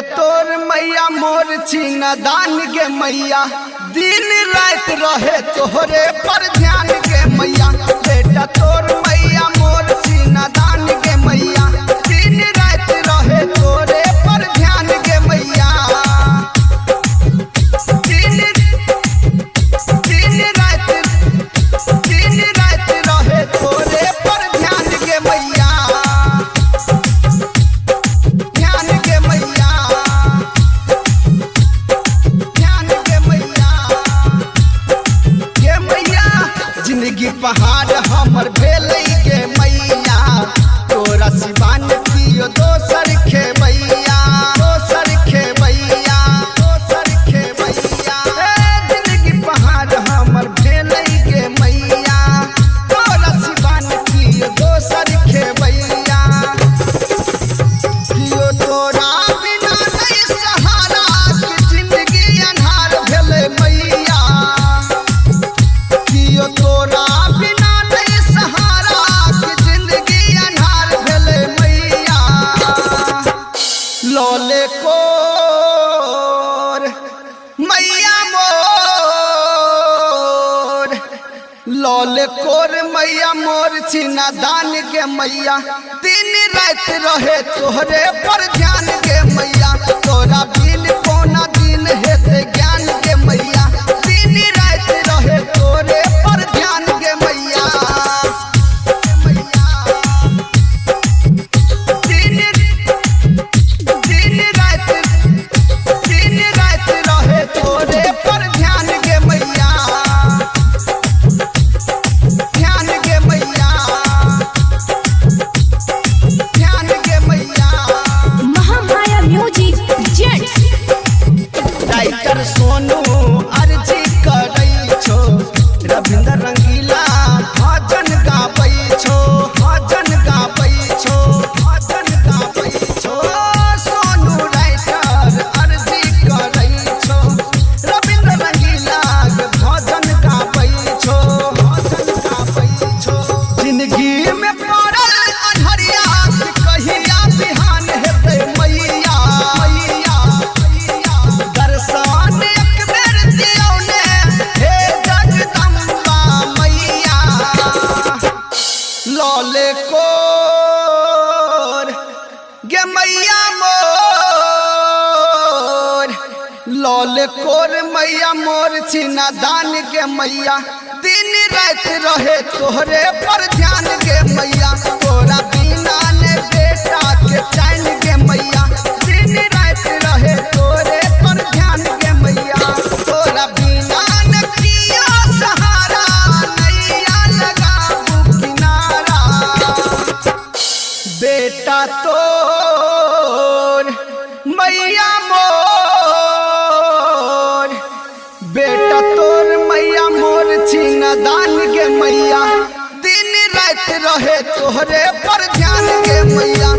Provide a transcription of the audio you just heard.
तोर मैया मोर छीना दान के मैया दिन रात रहे तोहरे पर ध्यान के मैया। बेटा तोर मैया मोर छीना दान के मैया दिन रात रहे तोरे पर ध्यान के मैया। दिन रात रहे तोरे पर ध्यान के मैया। पहाड़ हमर भेलै के मैया तोरा सिवान कियो दोसर खेबैया दोसर खेबैया दोसर खेबैया। जिंदगी पहाड़ हमर भेलै के मैया तोरा सिवान कियो दोसर खेबैया। कियो तोरा बिना नहीं सहारा कि जिंदगी अन्हार भेलै मैया। कियो तोरा लोले कोर मैया मोर लोले कोर मैया मोर छीना दान के मैया दिन रात रहे तोहरे पर ध्यान के मैया। तोरा बिन कोना दिन हेते ज्ञान के मैया दिन रात रहे तोरे पर ध्यान के मैया। सोनू अर्जी करै छो रविंद्र रंगीला भजन गाबै छो भजन गाबै छो भजन गाबै छो। सोनू राइटर अर्जी करै छो रविंद्र रंगीला भजन गाबै छो भजन गाबै छो। जिंदगी में पड़ल अन्हरिया कहिया बिहान हेतै मैया मैया दर्शन लोले कोर गे मैया मोर लोले कोर मैया मोर छीना दान के मैया दिन रात रहे तोहरे पर ध्यान के मैया। तोरा बिना ने बेटा के चैन के मैया दिन रात रहे तोरे पर ध्यान के मैया। तोरा बिना ने किया सहारा नैया लगाबू किनारा। बेटा तोर मैया मोर बेटा तोर मैया मोर छीना दान के मैया दिन रात रहे तोहरे पर ध्यान के मैया।